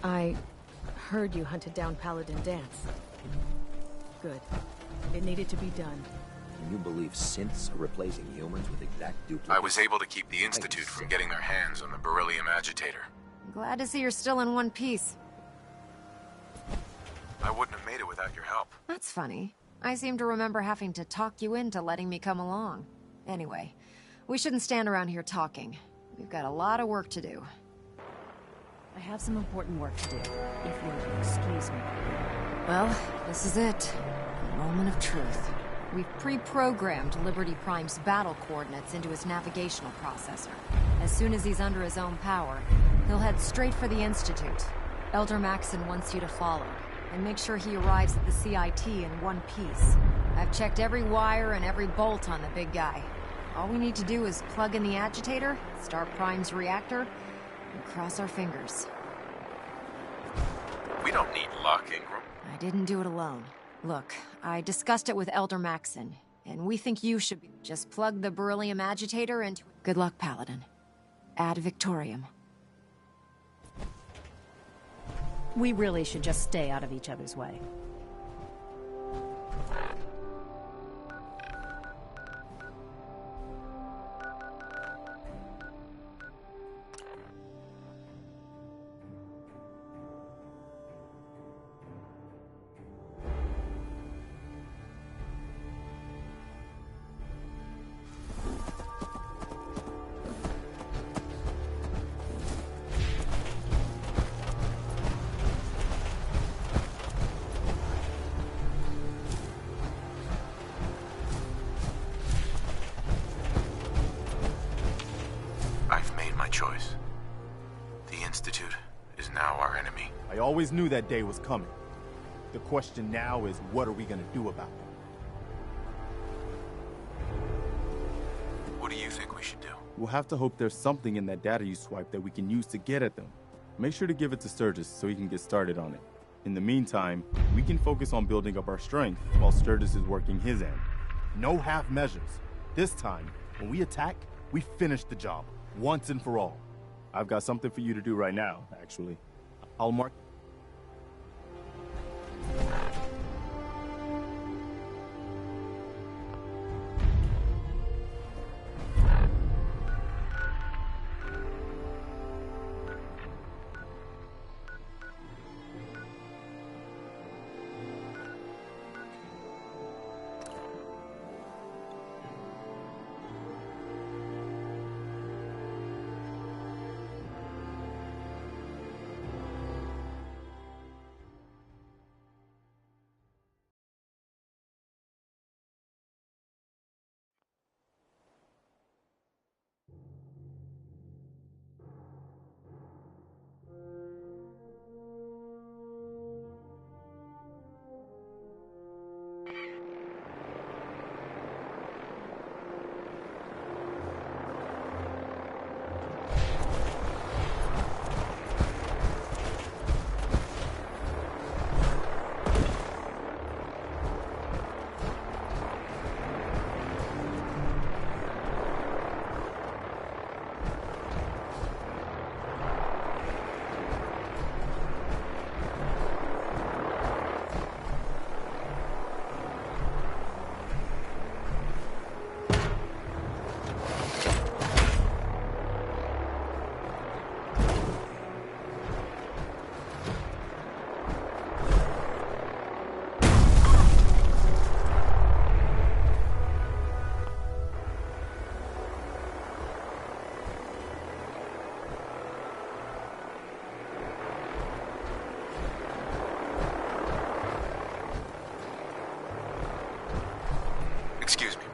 I heard you hunted down Paladin Dance. Good. It needed to be done. Can you believe synths are replacing humans with exact duplicates? I was able to keep the Institute from getting their hands on the beryllium agitator. Glad to see you're still in one piece. I wouldn't have made it without your help. That's funny. I seem to remember having to talk you into letting me come along. Anyway, we shouldn't stand around here talking. We've got a lot of work to do. I have some important work to do, if you'll excuse me. Well, this is it. The moment of truth. We've pre-programmed Liberty Prime's battle coordinates into his navigational processor. As soon as he's under his own power, he'll head straight for the Institute. Elder Maxon wants you to follow, and make sure he arrives at the CIT in one piece. I've checked every wire and every bolt on the big guy. All we need to do is plug in the agitator, start Prime's reactor, and cross our fingers. We don't need luck, Ingram. I didn't do it alone. Look, I discussed it with Elder Maxon, and we think you should just plug the beryllium agitator into... Good luck, Paladin. Ad Victoriam. We really should just stay out of each other's way. Choice. The Institute is now our enemy. I always knew that day was coming. The question now is, what are we gonna do about it? What do you think we should do? We'll have to hope there's something in that data you swiped that we can use to get at them. Make sure to give it to Sturgis so he can get started on it. In the meantime, we can focus on building up our strength while Sturgis is working his end. No half measures. This time, when we attack, we finish the job. Once and for all. I've got something for you to do right now, actually. I'll mark...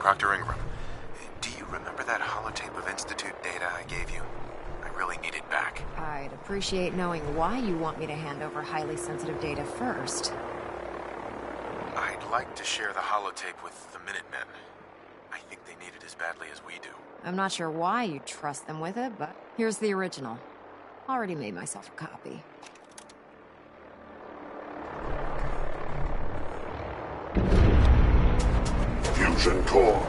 Dr. Ingram, do you remember that holotape of Institute data I gave you? I really need it back. I'd appreciate knowing why you want me to hand over highly sensitive data first. I'd like to share the holotape with the Minutemen. I think they need it as badly as we do. I'm not sure why you trust them with it, but here's the original. Already made myself a copy. Fusion core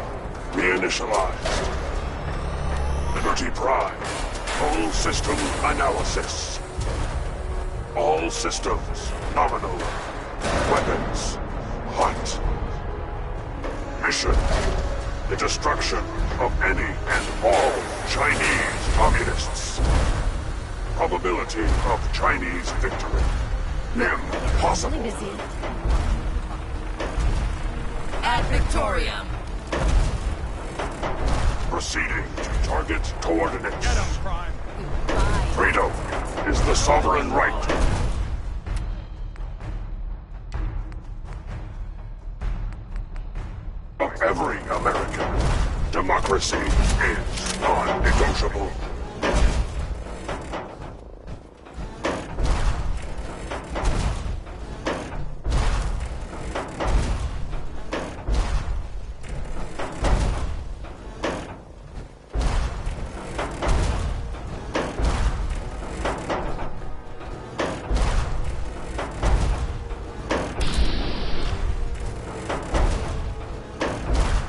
reinitialized. Liberty Prime. Full system analysis. All systems nominal. Weapons hot. Mission: the destruction of any and all Chinese communists. Probability of Chinese victory: impossible. Really busy. Ad Victoriam. Proceeding to target coordinates. Get 'em, Prime. Freedom is the sovereign right. Of every American. Democracy is non-negotiable.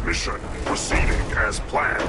Mission proceeding as planned.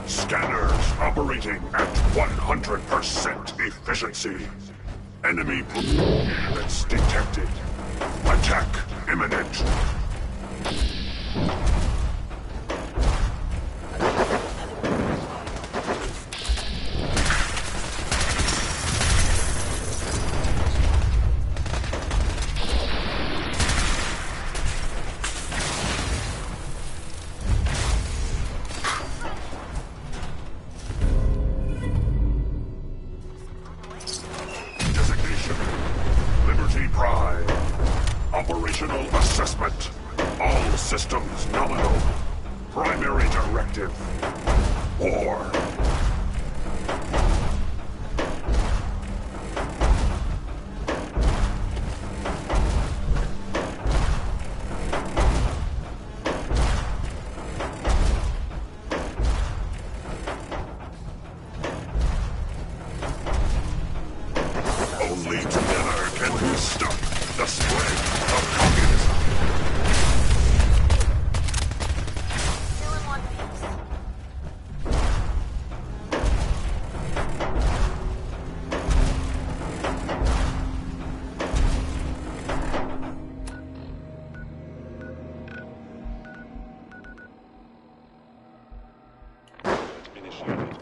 Scanners operating at 100% efficiency. Enemy movements detected. Attack imminent. Designation: Liberty Prime. Operational assessment. All systems nominal. Primary directive: war. Only together can we stop the spread of communism. Still in one piece.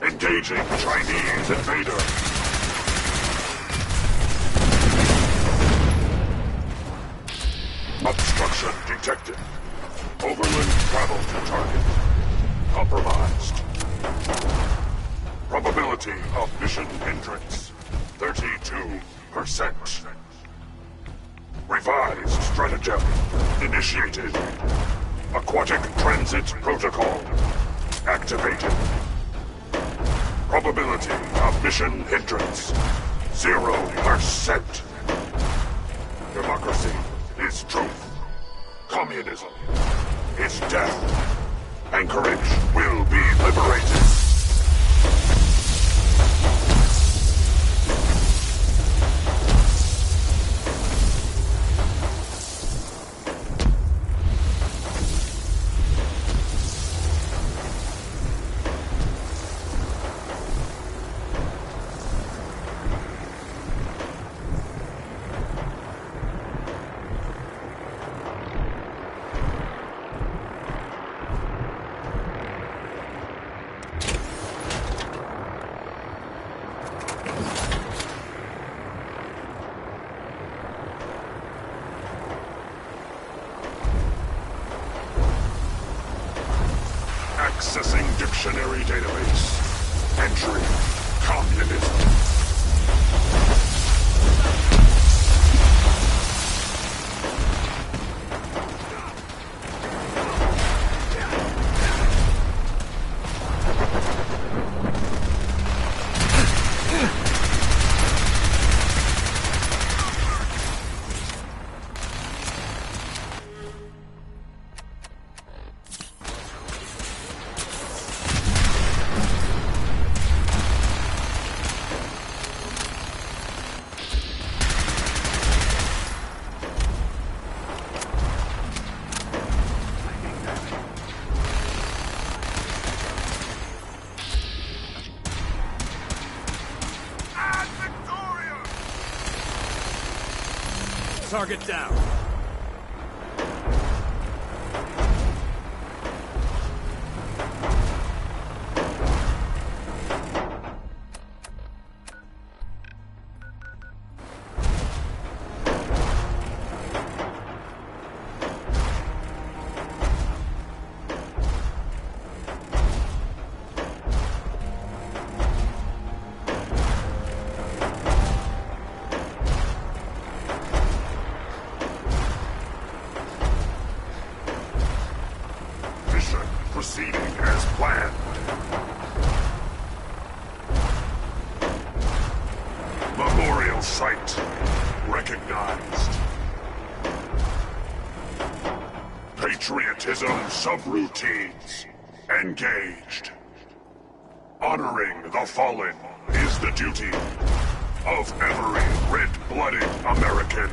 Engaging Chinese invader. Obstruction detected. Overland travel to target. Compromised. Probability of mission entrance: 32%. Revised stratagem initiated. Aquatic transit protocol activated. Probability of mission hindrance: 0%. Democracy is truth. Communism is death. Anchorage will be liberated. Accessing dictionary database. Entry: communism. Target down. Proceeding as planned. Memorial site recognized. Patriotism subroutines engaged. Honoring the fallen is the duty of every red-blooded American.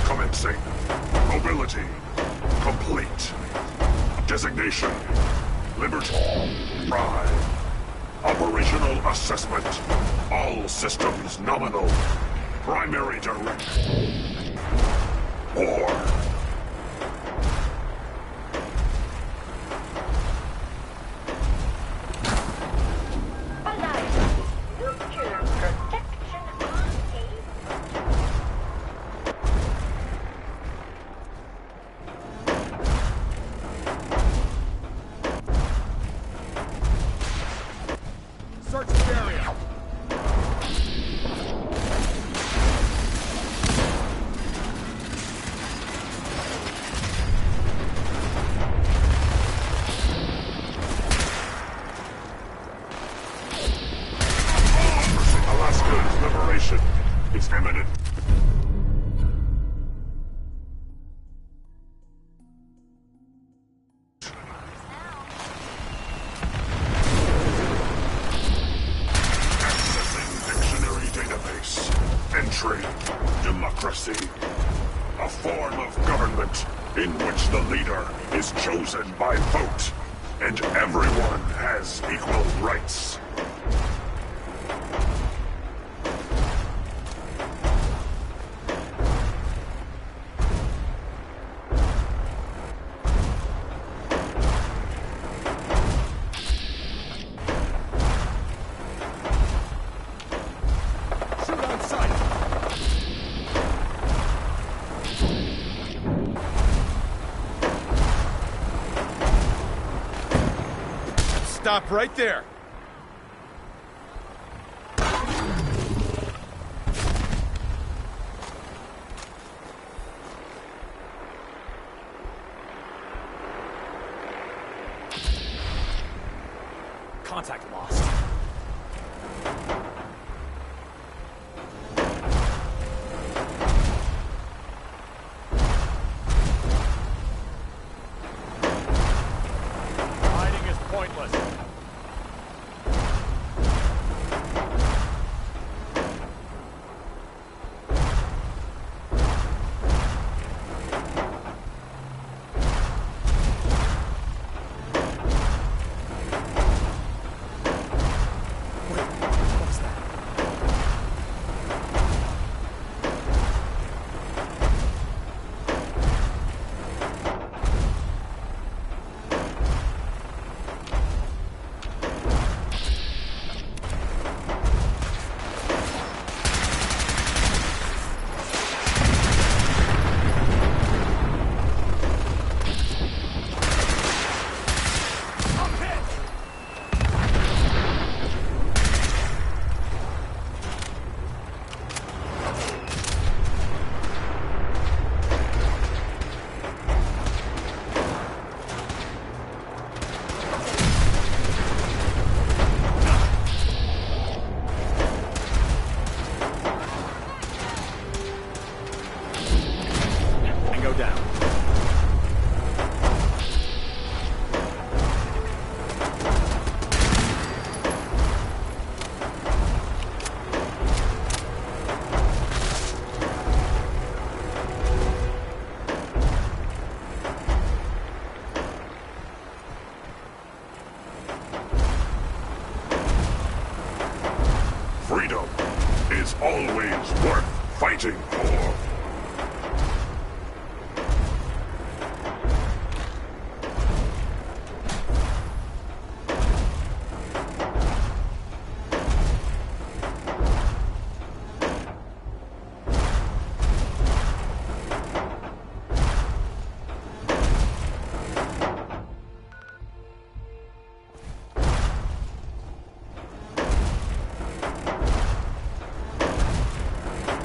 Commencing. Mobility complete. Designation Liberty Drive. Operational assessment. All systems nominal. Primary direction. War. Search the area. Alaska's liberation is imminent. Entry. Democracy. A form of government in which the leader is chosen by vote, and everyone has equal rights. Stop right there. Contact lost. Hiding is pointless.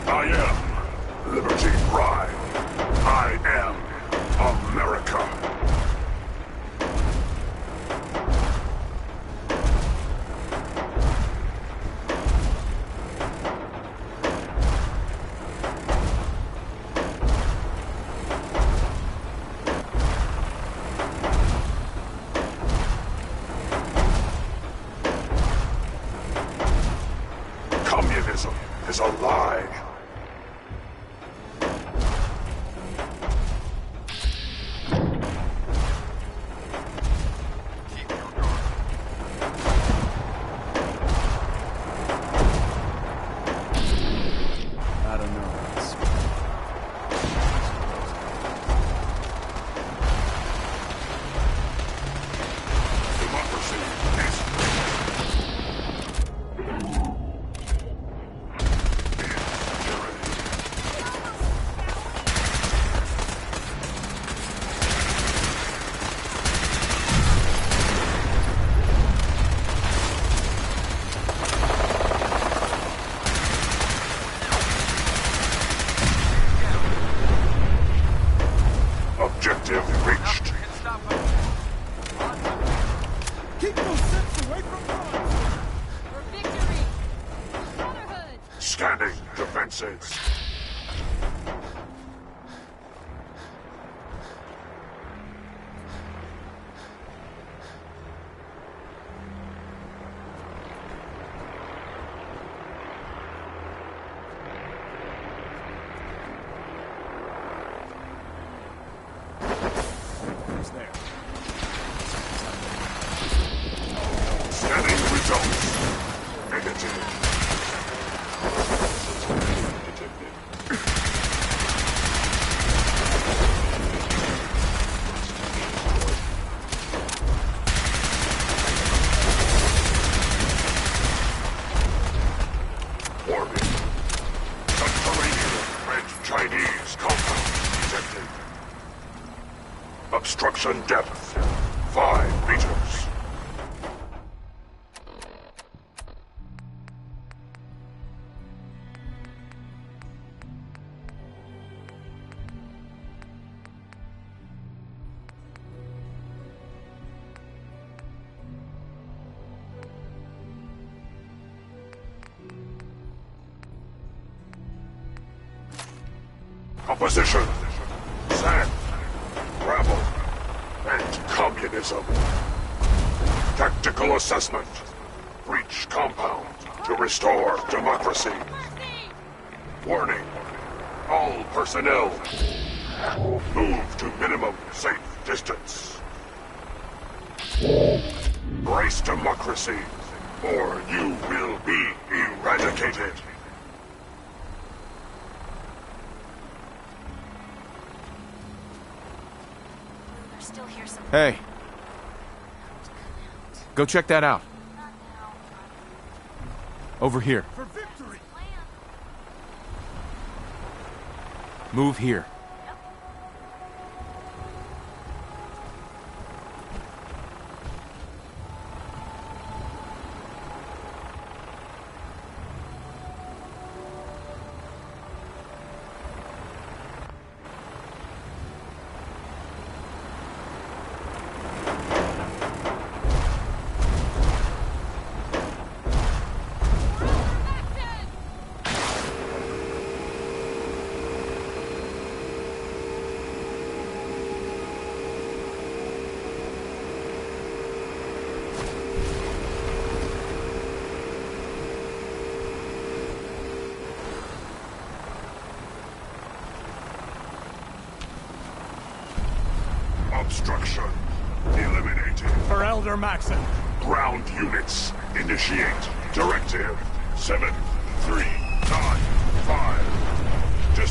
I am Liberty Prime. I am America. Communism is a lie. I don't know. Democracy is objective reached. Keep those ships away from us! For victory! Brotherhood! Scanning defenses. Who's there? Scanning results. Negative. Warning. Subterranean and Chinese compound detected. Obstruction depth 5 meters. Opposition, sand, gravel, and communism. Tactical assessment. Breach compound to restore democracy. Warning. All personnel. Move to minimum safe distance. Brace democracy, or you will be eradicated. There's still here some. Hey. Go check that out. Not now. Over here. For victory! Plan. Move here. Obstruction eliminated. For Elder Maxon! Ground units initiate. Directive 7395.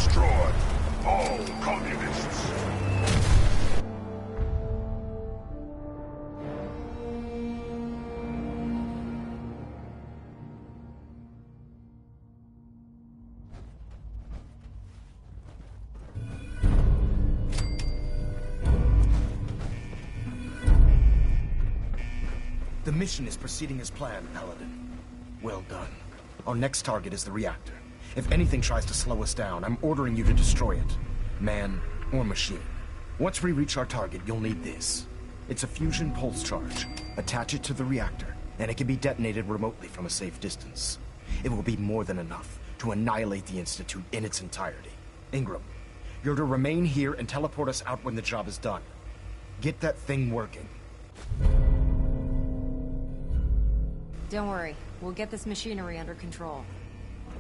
destroy all communists. The mission is proceeding as planned, Paladin. Well done. Our next target is the reactor. If anything tries to slow us down, I'm ordering you to destroy it. Man or machine. Once we reach our target, you'll need this. It's a fusion pulse charge. Attach it to the reactor, and it can be detonated remotely from a safe distance. It will be more than enough to annihilate the Institute in its entirety. Ingram, you're to remain here and teleport us out when the job is done. Get that thing working. Don't worry. We'll get this machinery under control.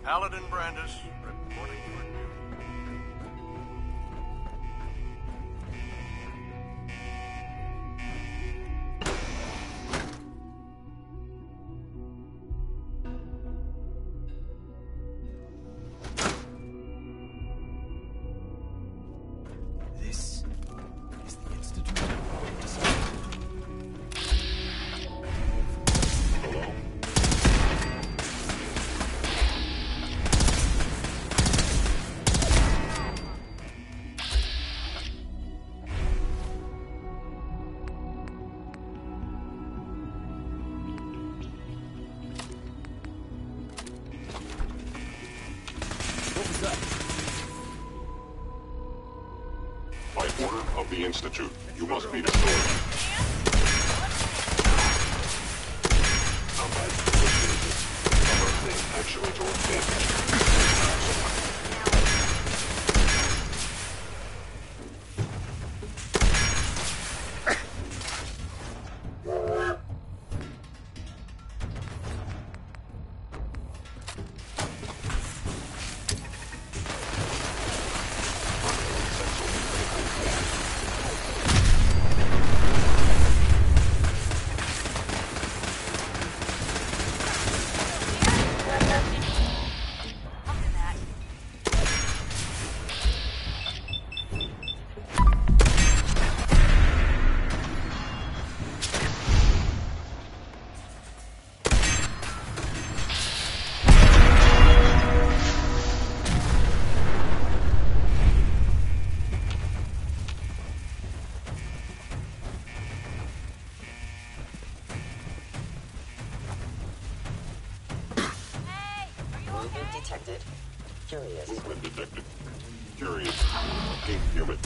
Paladin Brandis, reporting for duty. This is the Institute. Hello? By order of the Institute, you must be destroyed. Combat initiated. Cover thing actuators damaged. detected. Curious. Movement detected. Curious. Inhuman.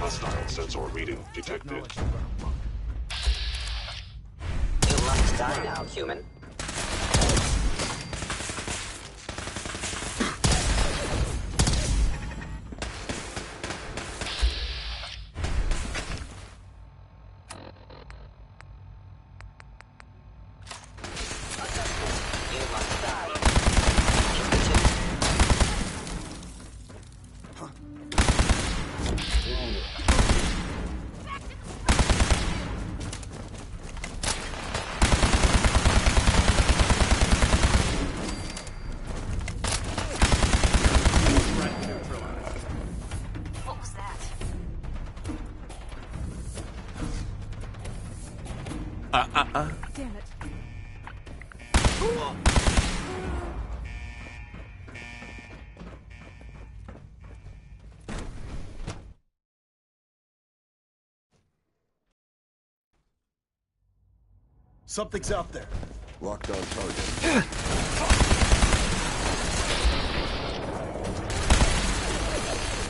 Hostile sensor reading detected. You must die now, human. You must Something's out there. Locked on target.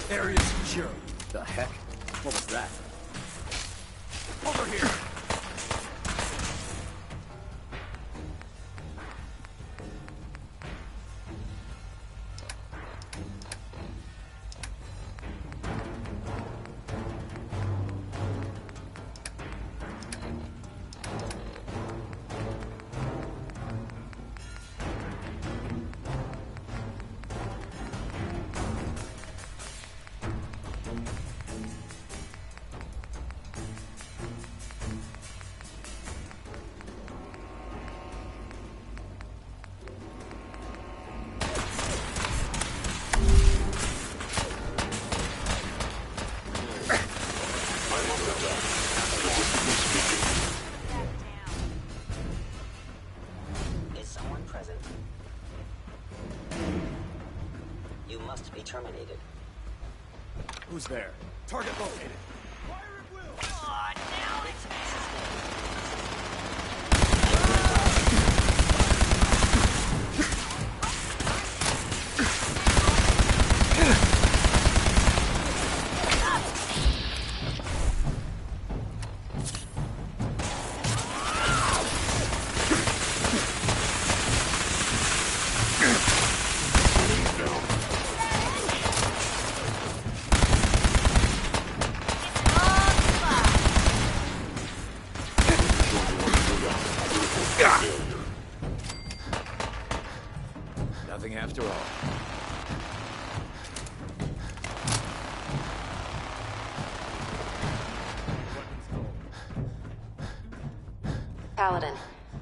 Area's secure. The heck? What was that? Over here! Terminated. Who's there? Target located. Oh, now it's Nothing after all. Paladin,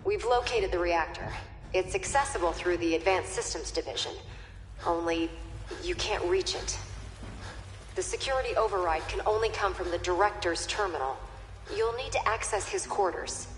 we've located the reactor. It's accessible through the Advanced Systems Division. Only, you can't reach it. The security override can only come from the Director's terminal. You'll need to access his quarters.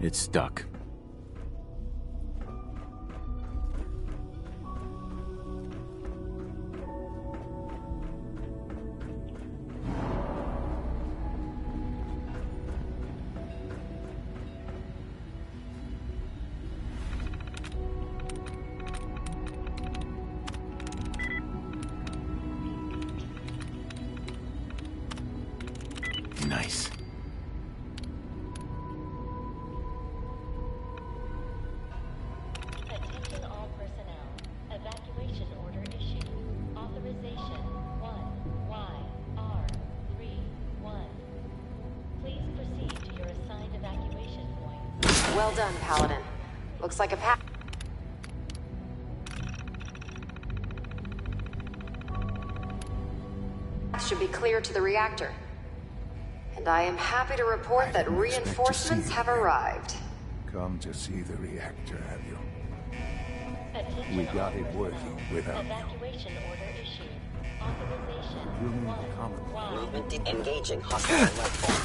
It's stuck. Nice. Attention all personnel. Evacuation order issued. Authorization 1YR31. Please proceed to your assigned evacuation point. Well done, Paladin. Looks like a path should be clear to the reactor. And I am happy to report that reinforcements have arrived. Come to see the reactor, have you? Attention We got all it working personnel. without you. Evacuation order issued. Authorization You'll need the common. 1Y. Movement engaging hostile platform.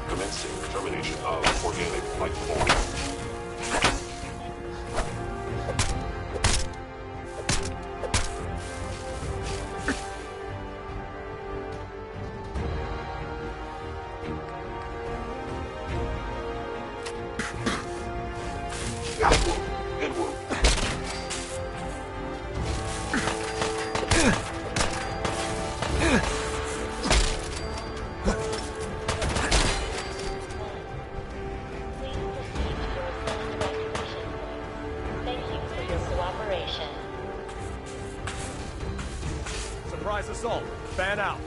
Commencing termination of organic life form. Surprise assault. Fan out.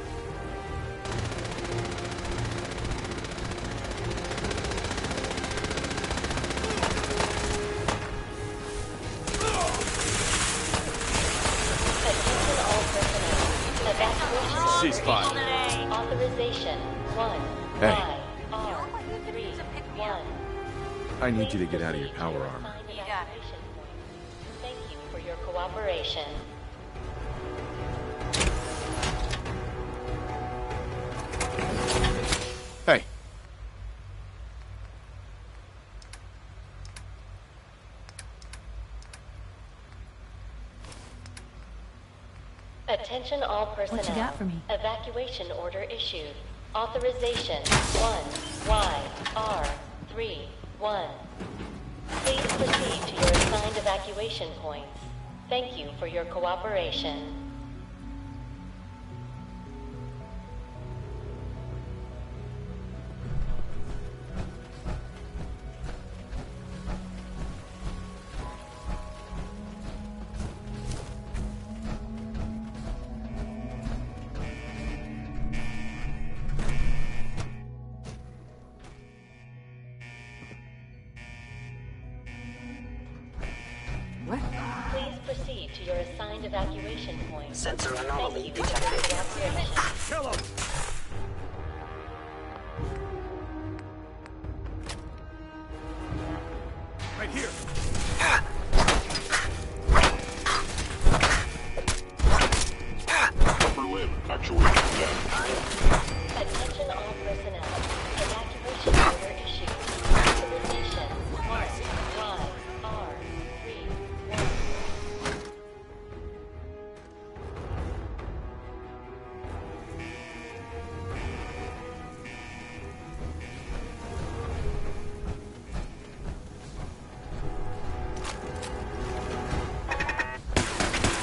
Attention all personnel. Evacuation. She's fine. Authorization 1. Hey. R31. I need you to get out of your power armor. You got it. Thank you for your cooperation. Hey. Attention all personnel. What you got for me? Evacuation order issued. Authorization 1YR31. Please proceed to your assigned evacuation points. Thank you for your cooperation. What? Please proceed to your assigned evacuation points. Sensor anomaly Thank you for your detected. cooperation. Kill him! Right here. Upper limb actuated dead. Attention all personnel. Evacuation order issued. Authorization 1YR31.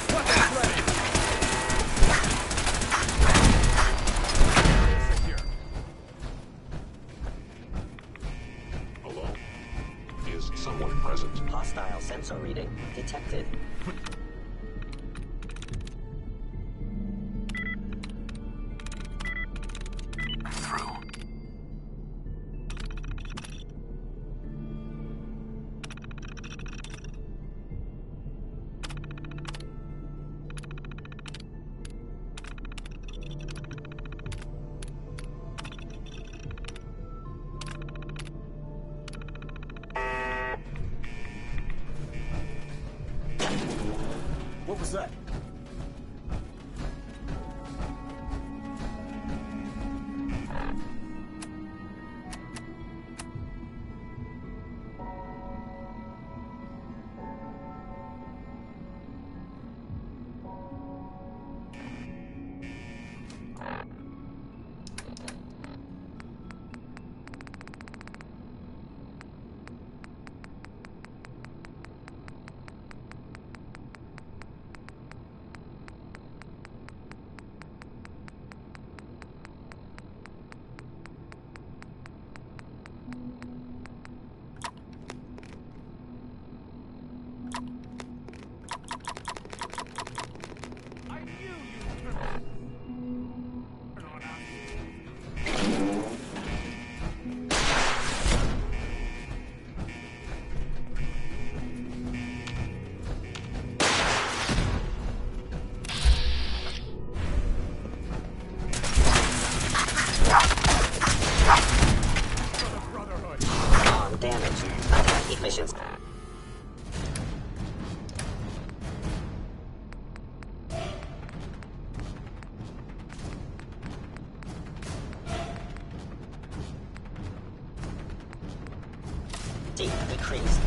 Weapons ready. Here. Hello? Is someone present? Hostile sensor reading detected. Through. What was that? Brotherhood. Arm damage. Attack efficiency. Decreased.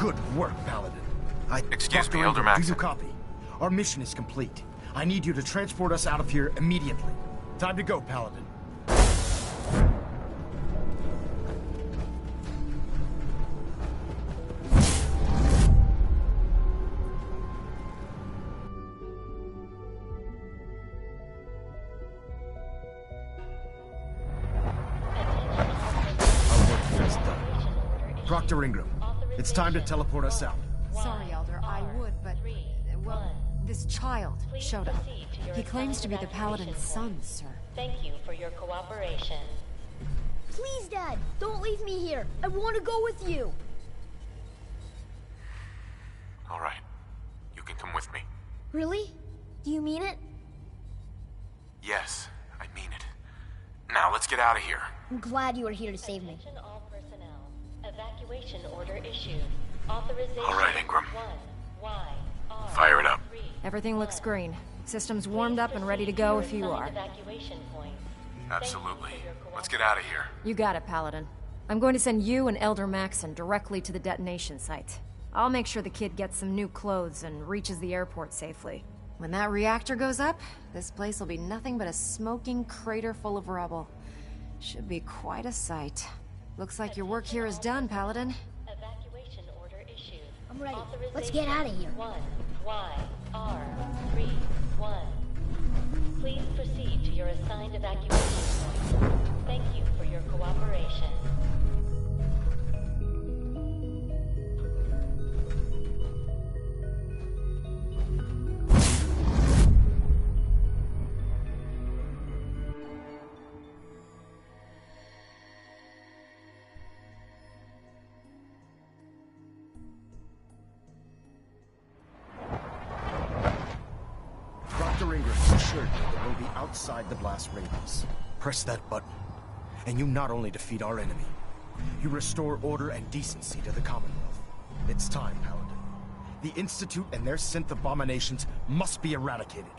Good work, Paladin. Excuse me, Dr. Elder Ingram, Maxson. do you copy? Our mission is complete. I need you to transport us out of here immediately. Time to go, Paladin. Dr. Ingram, it's time to teleport us out. Sorry, Elder, I would, but... Well, this child showed up. He claims to be the Paladin's son, sir. Thank you for your cooperation. Please, Dad, don't leave me here. I want to go with you. All right. You can come with me. Really? Do you mean it? Yes, I mean it. Now, let's get out of here. I'm glad you are here to save me. Attention all personnel. Evacuation order issued. Authorization. All right, Ingram. 1YR. Fire it up. Everything looks green. System's warmed up and ready to go if you are. Evacuation points. Absolutely. Let's get out of here. You got it, Paladin. I'm going to send you and Elder Maxson directly to the detonation site. I'll make sure the kid gets some new clothes and reaches the airport safely. When that reactor goes up, this place will be nothing but a smoking crater full of rubble. Should be quite a sight. Looks like your work here is done, Paladin. Evacuation order issued. I'm ready. Let's get out of here. 1YR31. Please proceed to your assigned evacuation point. Thank you for your cooperation. Dr. Ingram assured me that we'll be outside the blast radius. Press that button, and you not only defeat our enemy, you restore order and decency to the Commonwealth. It's time, Paladin. The Institute and their synth abominations must be eradicated.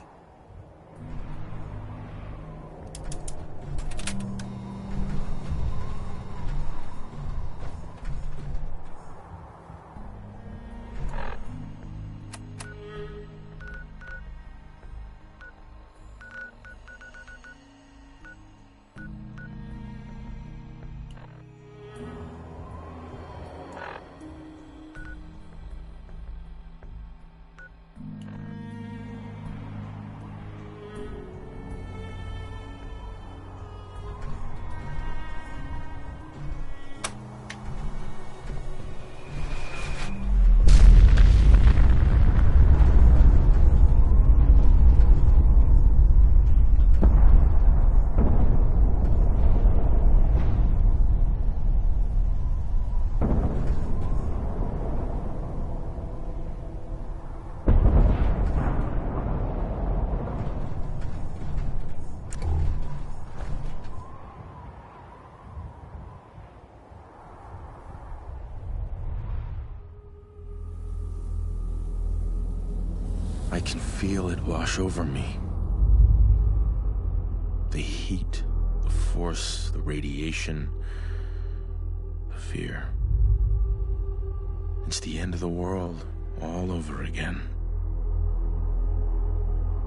I can feel it wash over me. The heat, the force, the radiation, the fear. It's the end of the world all over again.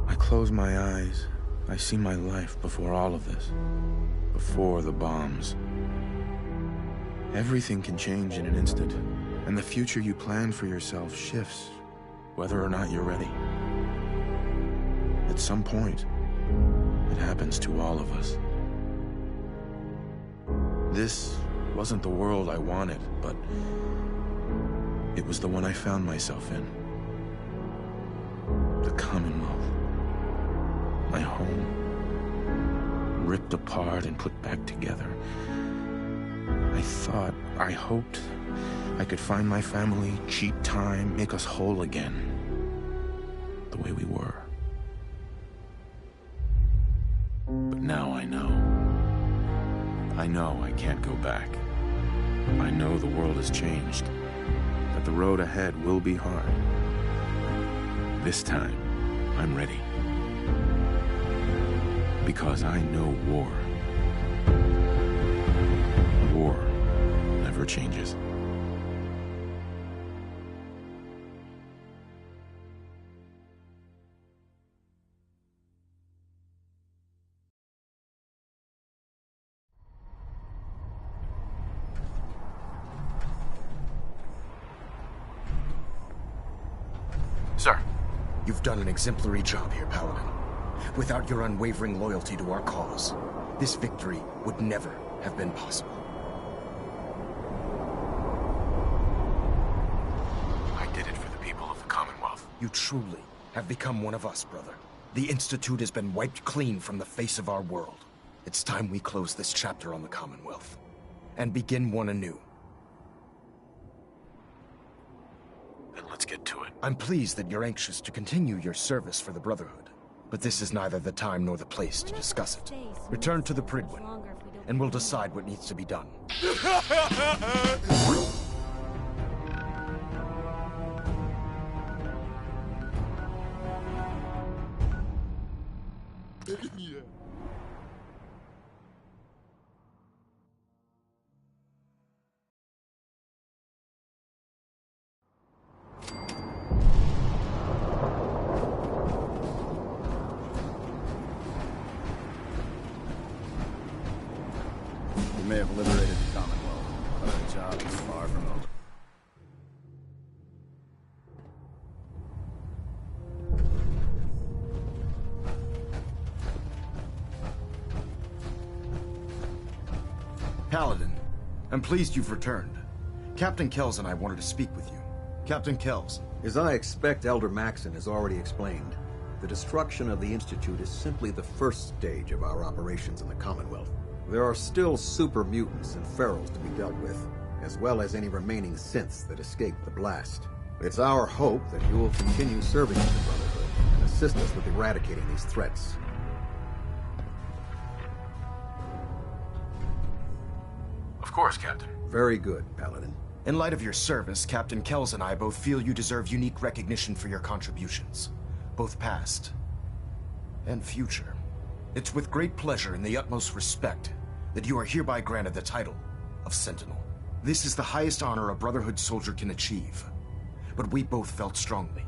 I close my eyes. I see my life before all of this. Before the bombs. Everything can change in an instant, and the future you plan for yourself shifts, whether or not you're ready. At some point, it happens to all of us. This wasn't the world I wanted, but it was the one I found myself in. The Commonwealth. My home. Ripped apart and put back together. I hoped I could find my family, cheat time, make us whole again. The way we were. But now I know. I know I can't go back. I know the world has changed. That the road ahead will be hard. This time, I'm ready. Because I know war. War never changes. sir. You've done an exemplary job here, Paladin. Without your unwavering loyalty to our cause, this victory would never have been possible. I did it for the people of the Commonwealth. You truly have become one of us, brother. The Institute has been wiped clean from the face of our world. It's time we close this chapter on the Commonwealth and begin one anew. Then let's get to it. I'm pleased that you're anxious to continue your service for the Brotherhood, but this is neither the time nor the place to discuss it. Return to the Pridwin, and we'll decide what needs to be done. We may have liberated the Commonwealth, but our job is far from over. Paladin, I'm pleased you've returned. Captain Kells and I wanted to speak with you. Captain Kells. As I expect Elder Maxon has already explained, the destruction of the Institute is simply the first stage of our operations in the Commonwealth. There are still super mutants and ferals to be dealt with, as well as any remaining synths that escaped the blast. It's our hope that you will continue serving with the Brotherhood and assist us with eradicating these threats. Of course, Captain. Very good, Paladin. In light of your service, Captain Kells and I both feel you deserve unique recognition for your contributions, both past and future. It's with great pleasure and the utmost respect that you are hereby granted the title of Sentinel. This is the highest honor a Brotherhood soldier can achieve, but we both felt strongly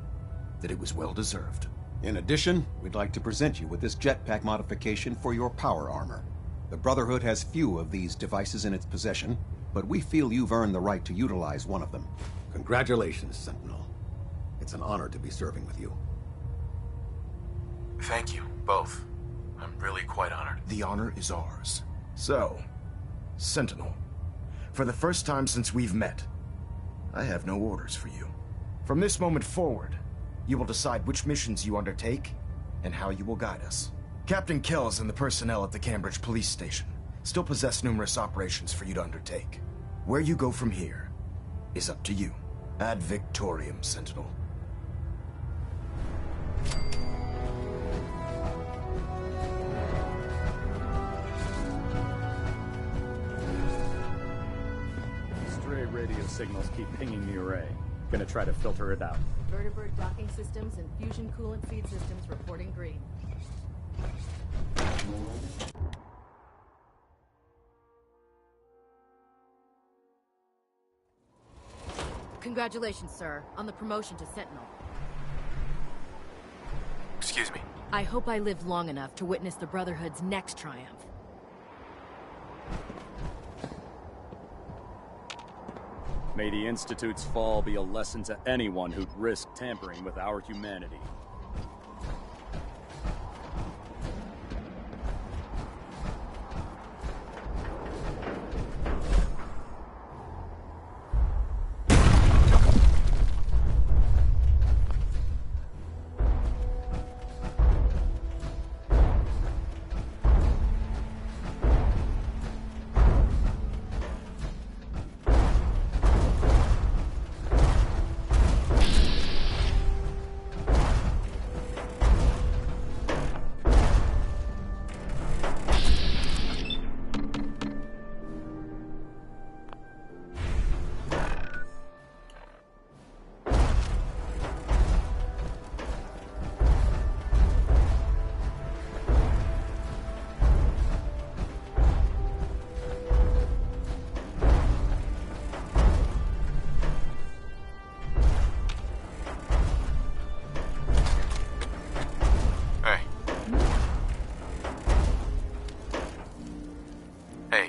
that it was well deserved. In addition, we'd like to present you with this jetpack modification for your power armor. The Brotherhood has few of these devices in its possession, but we feel you've earned the right to utilize one of them. Congratulations, Sentinel. It's an honor to be serving with you. Thank you, both. I'm really quite honored. The honor is ours. So, Sentinel, for the first time since we've met, I have no orders for you. From this moment forward, you will decide which missions you undertake and how you will guide us. Captain Kells and the personnel at the Cambridge police station still possess numerous operations for you to undertake. Where you go from here is up to you. Ad Victoriam, Sentinel. Stray radio signals keep pinging the array. Gonna try to filter it out. Vertibird docking systems and fusion coolant feed systems reporting green. Congratulations, sir, on the promotion to Sentinel. Excuse me. I hope I live long enough to witness the Brotherhood's next triumph. May the Institute's fall be a lesson to anyone who'd risk tampering with our humanity.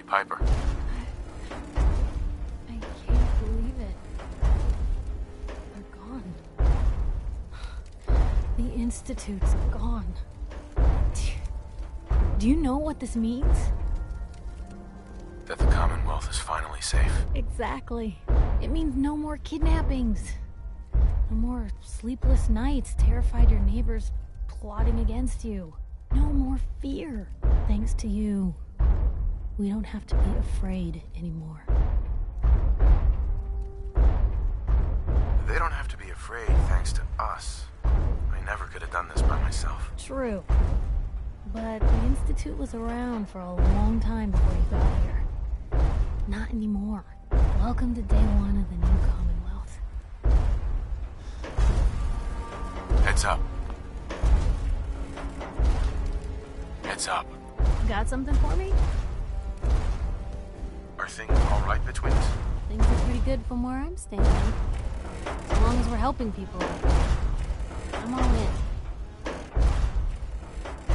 Piper. I can't believe it. They're gone. The Institute's gone. Do you know what this means? That the Commonwealth is finally safe. Exactly. It means no more kidnappings. No more sleepless nights, terrified your neighbors plotting against you. No more fear. Thanks to you, we don't have to be afraid anymore. They don't have to be afraid thanks to us. I never could have done this by myself. True. But the Institute was around for a long time before you got here. Not anymore. Welcome to day one of the new Commonwealth. Heads up. Heads up. Got something for me? Are things all right between us? Things are pretty good from where I'm standing. As long as we're helping people. I'm all in.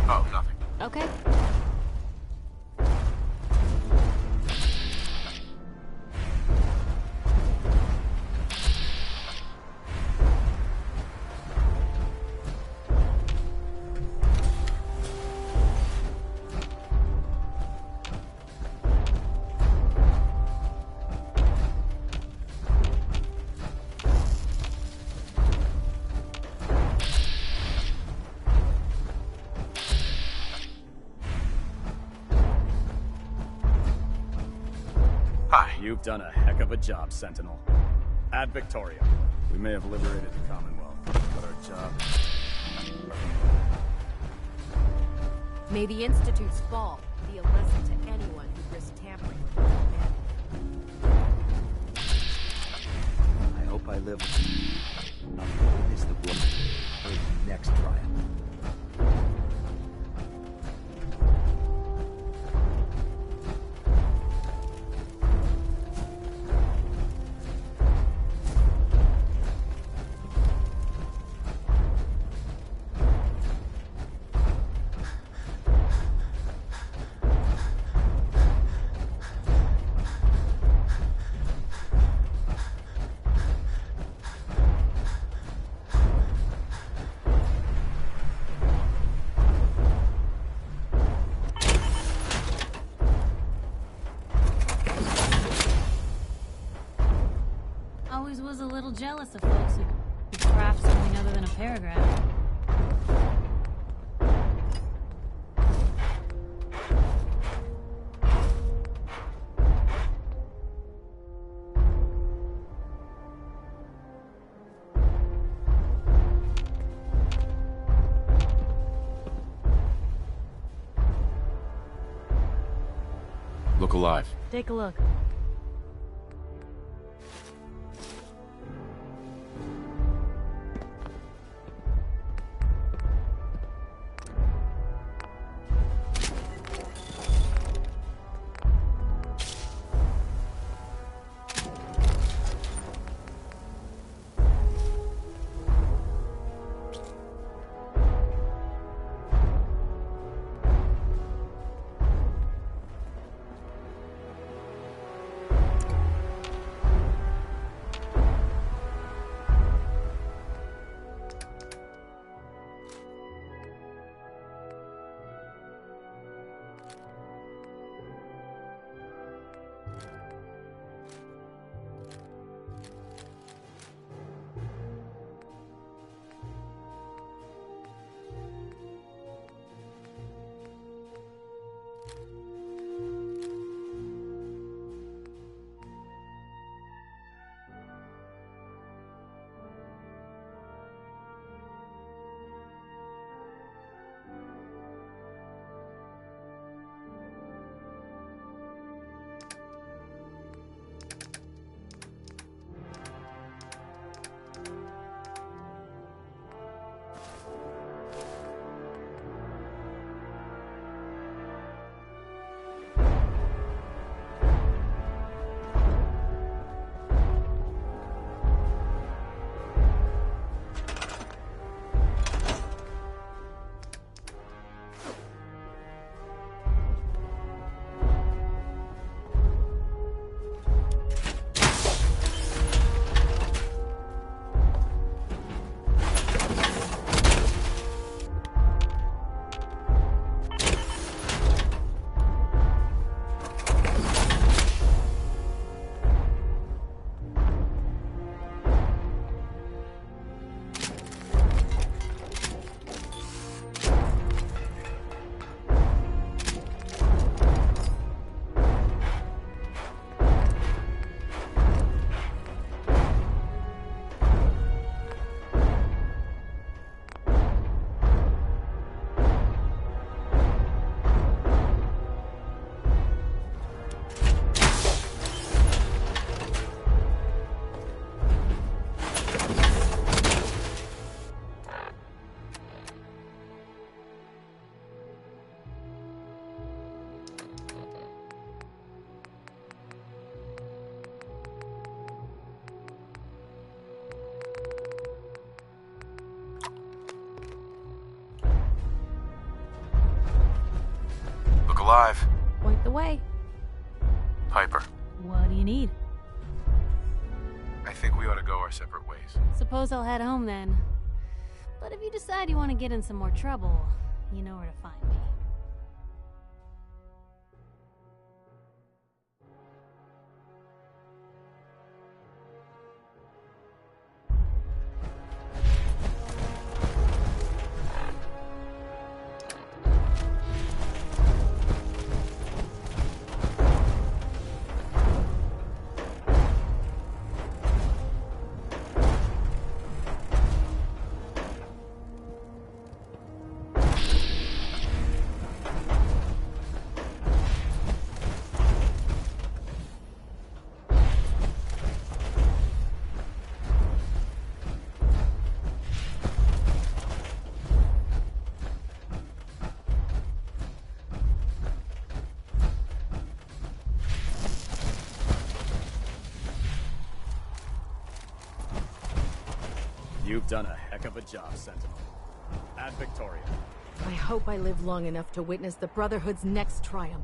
Oh, nothing. Okay. You've done a heck of a job, Sentinel. Ad Victoria. We may have liberated the Commonwealth, but our job... May the Institute's fall be a lesson to anyone who risks tampering with humanity. I hope I live. I'll witness the blood for the next trial. Always was a little jealous of folks who could craft something other than a paragraph. Look alive. Take a look. alive. Point the way. Piper, What do you need? I think we ought to go our separate ways. Suppose I'll head home then. But if you decide you want to get in some more trouble, you know where to find me. You've done a heck of a job, Sentinel. Ad Victoria. I hope I live long enough to witness the Brotherhood's next triumph.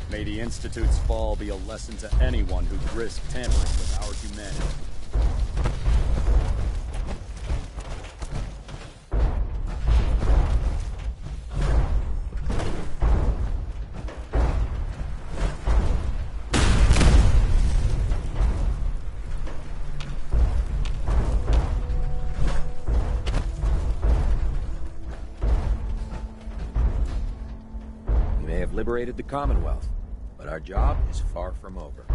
May the Institute's fall be a lesson to anyone who'd risk tampering with our humanity. We may have liberated the Commonwealth, but our job is far from over.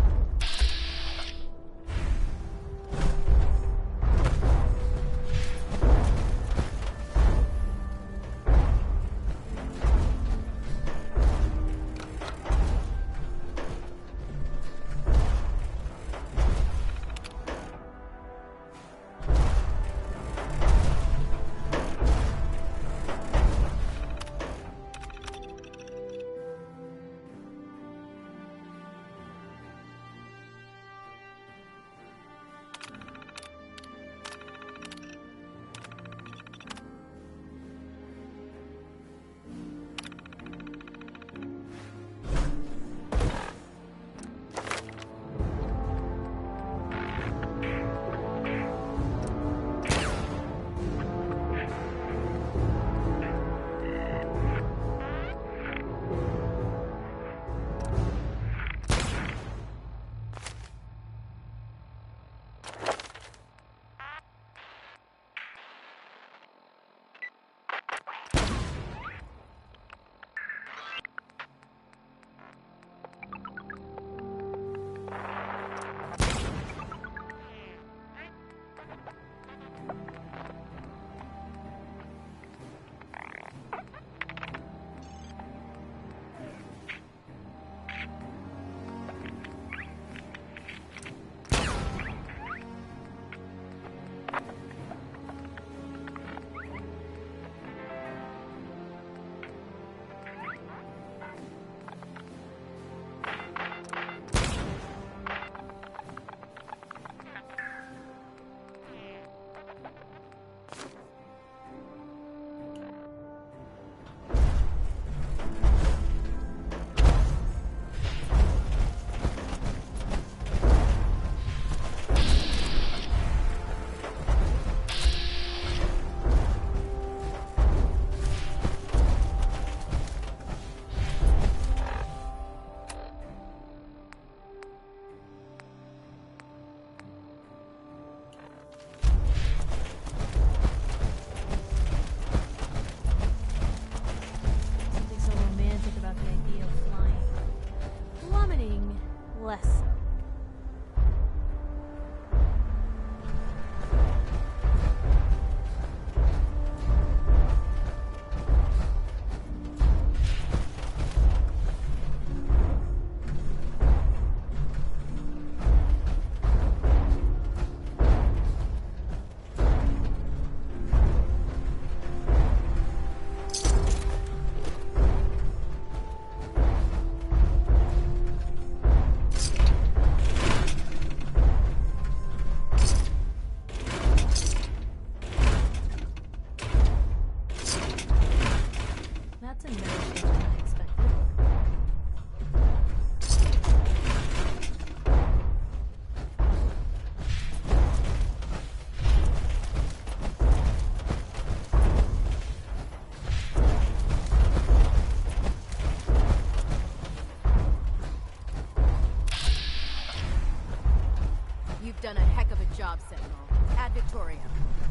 Victoria.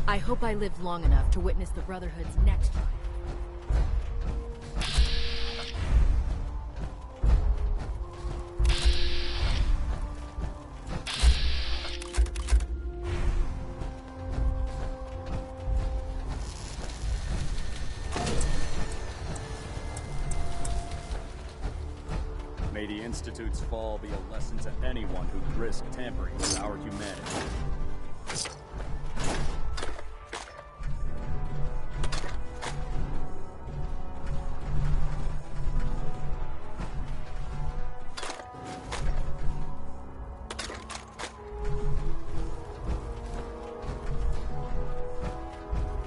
I hope I live long enough to witness the Brotherhood's next triumph. May the Institute's fall be a lesson to anyone who'd risk tampering with our humanity.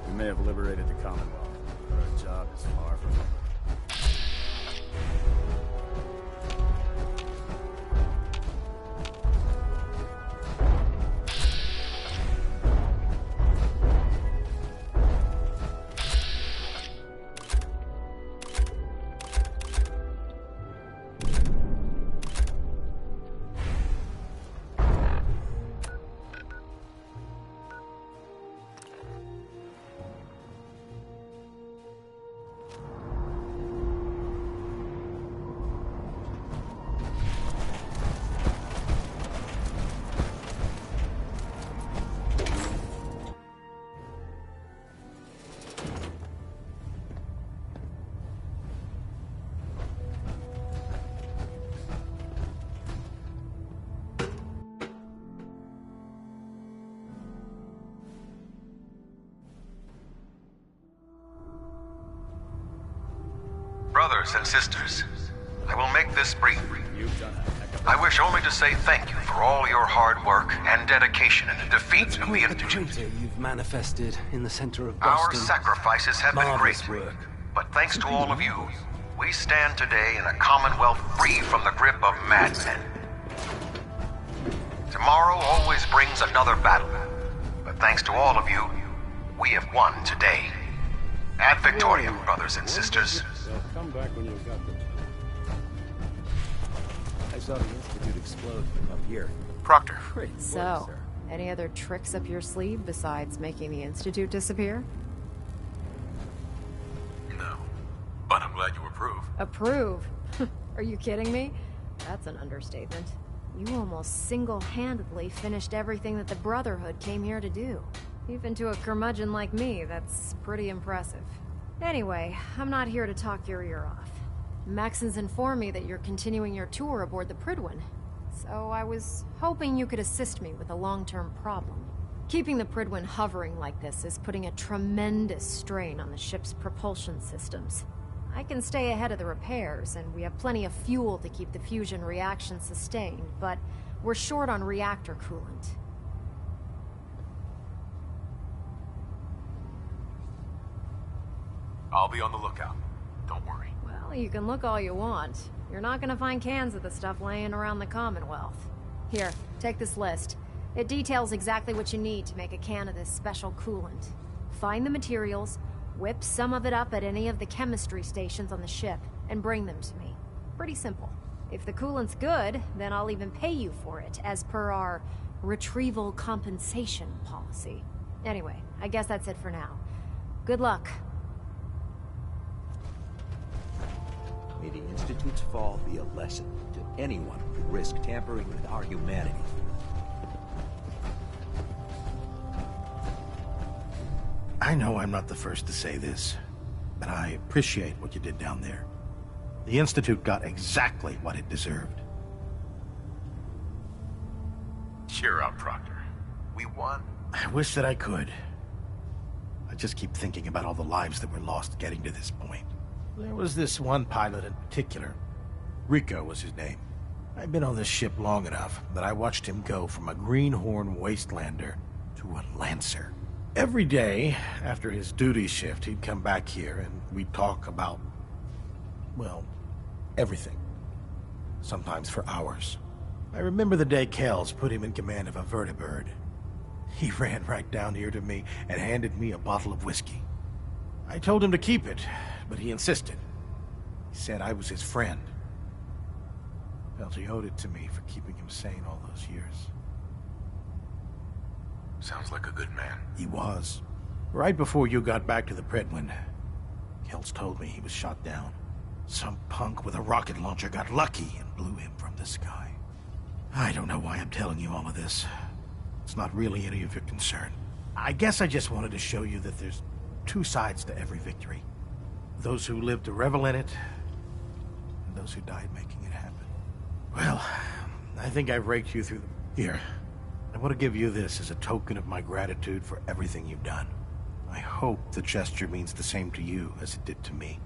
We may have liberated the Commonwealth, but our job is far from over. Brothers and sisters, I will make this brief. You've done a I wish only to say thank you for all your hard work and dedication in the defeat of the Institute. You've manifested in the center of Our Boston. sacrifices have been Marvelous great, work. but thanks to all of you, we stand today in a Commonwealth free from the grip of madmen. Tomorrow always brings another battle, but thanks to all of you, we have won today. Ad Victoriam, brothers and sisters. They'll come back when you've got them. I saw the Institute explode from up here. Proctor. So, any other tricks up your sleeve besides making the Institute disappear? No, but I'm glad you approve. Approve? Are you kidding me? That's an understatement. You almost single-handedly finished everything that the Brotherhood came here to do. Even to a curmudgeon like me, that's pretty impressive. Anyway, I'm not here to talk your ear off. Maxon's informed me that you're continuing your tour aboard the Prydwen, so I was hoping you could assist me with a long-term problem. Keeping the Prydwen hovering like this is putting a tremendous strain on the ship's propulsion systems. I can stay ahead of the repairs, and we have plenty of fuel to keep the fusion reaction sustained, but we're short on reactor coolant. I'll be on the lookout. Don't worry. Well, you can look all you want. You're not gonna find cans of the stuff laying around the Commonwealth. Here, take this list. It details exactly what you need to make a can of this special coolant. Find the materials, whip some of it up at any of the chemistry stations on the ship, and bring them to me. Pretty simple. If the coolant's good, then I'll even pay you for it, as per our retrieval compensation policy. Anyway, I guess that's it for now. Good luck. May the Institute's fall be a lesson to anyone who would risk tampering with our humanity. I know I'm not the first to say this, but I appreciate what you did down there. The Institute got exactly what it deserved. Cheer up, Proctor. We won. I wish that I could. I just keep thinking about all the lives that were lost getting to this point. There was this one pilot in particular. Rico was his name. I've been on this ship long enough that I watched him go from a greenhorn wastelander to a Lancer. Every day, after his duty shift, he'd come back here and we'd talk about, well, everything. Sometimes for hours. I remember the day Kells put him in command of a vertibird. He ran right down here to me and handed me a bottle of whiskey. I told him to keep it, but he insisted. He said I was his friend. Felt he owed it to me for keeping him sane all those years. Sounds like a good man. He was. Right before you got back to the Predwin, Kells told me he was shot down. Some punk with a rocket launcher got lucky and blew him from the sky. I don't know why I'm telling you all of this. It's not really any of your concern. I guess I just wanted to show you that there's two sides to every victory. Those who live to revel in it, and those who died making it happen. Well, I think I've raked you through the... Here, I want to give you this as a token of my gratitude for everything you've done. I hope the gesture means the same to you as it did to me.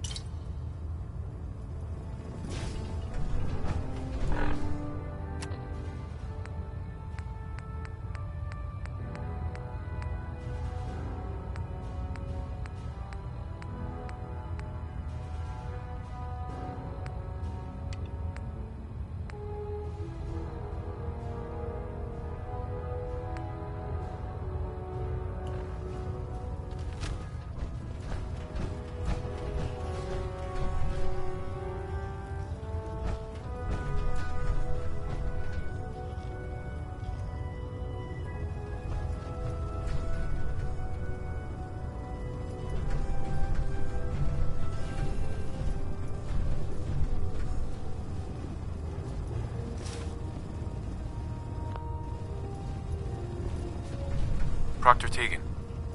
Proctor Tegan.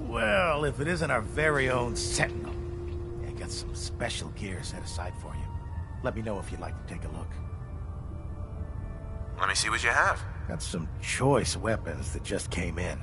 Well, if it isn't our very own Sentinel. I got some special gear set aside for you. Let me know if you'd like to take a look. Let me see what you have. Got some choice weapons that just came in.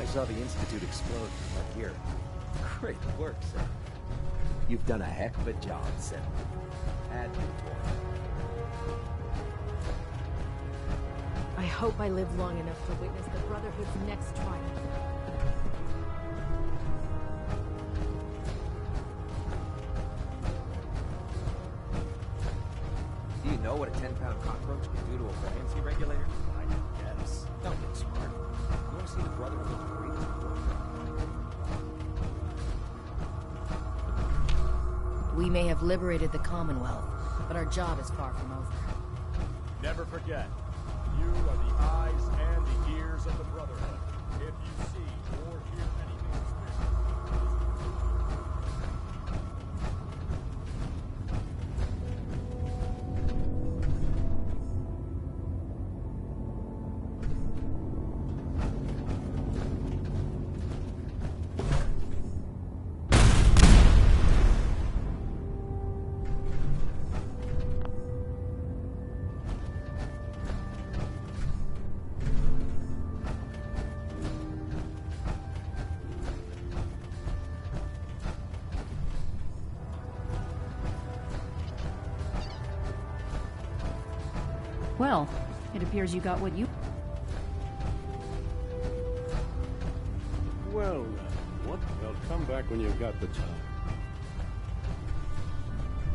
I saw the Institute explode from up here. Great work, Sen. You've done a heck of a job, Sen. Add you I hope I live long enough to witness the Brotherhood's next triumph. Do you know what a 10-pound cockroach can do to a buoyancy regulator? I guess. Don't get smart. You want to see the Brotherhood breathe? We may have liberated the Commonwealth, but our job is far from over. Never forget, you are the eyes and the ears of the Brotherhood. If you see or hear anything suspicious... Well, it appears you got what you... Well, what? I'll come back when you've got the time.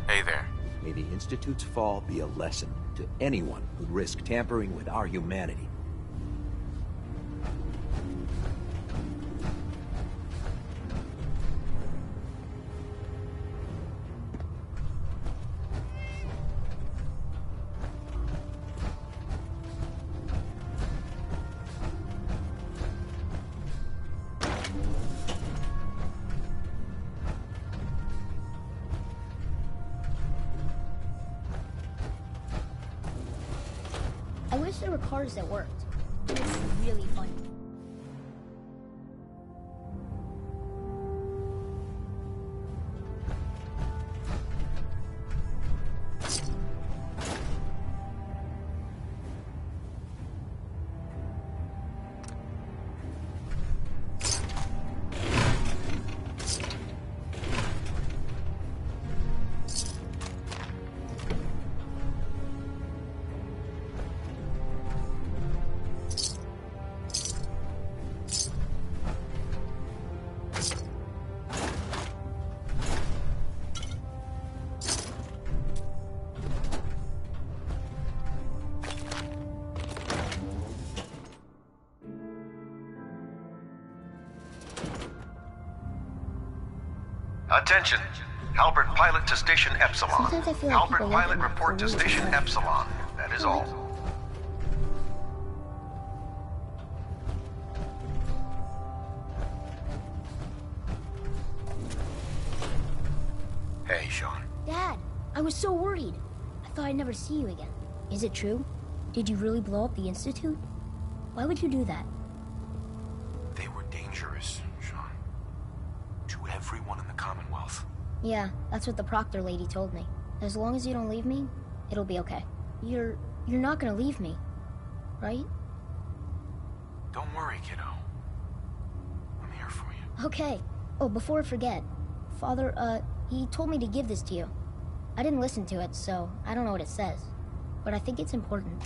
Hey there. May the Institute's fall be a lesson to anyone who'd risk tampering with our humanity. I wish there were cars that worked. It's really fun. Attention. Halbert pilot to station Epsilon. Sometimes I feel like Halbert people look pilot at me report to for station reasons. Epsilon. That is all. Hey, Sean. Dad, I was so worried. I thought I'd never see you again. Is it true? Did you really blow up the Institute? Why would you do that? They were dangerous, Sean. To everyone in the Commonwealth. Yeah, that's what the Proctor lady told me. As long as you don't leave me, it'll be okay. You're not gonna leave me, right? Don't worry, kiddo. I'm here for you. Okay. Oh, before I forget, Father, he told me to give this to you. I didn't listen to it, so I don't know what it says. But I think it's important.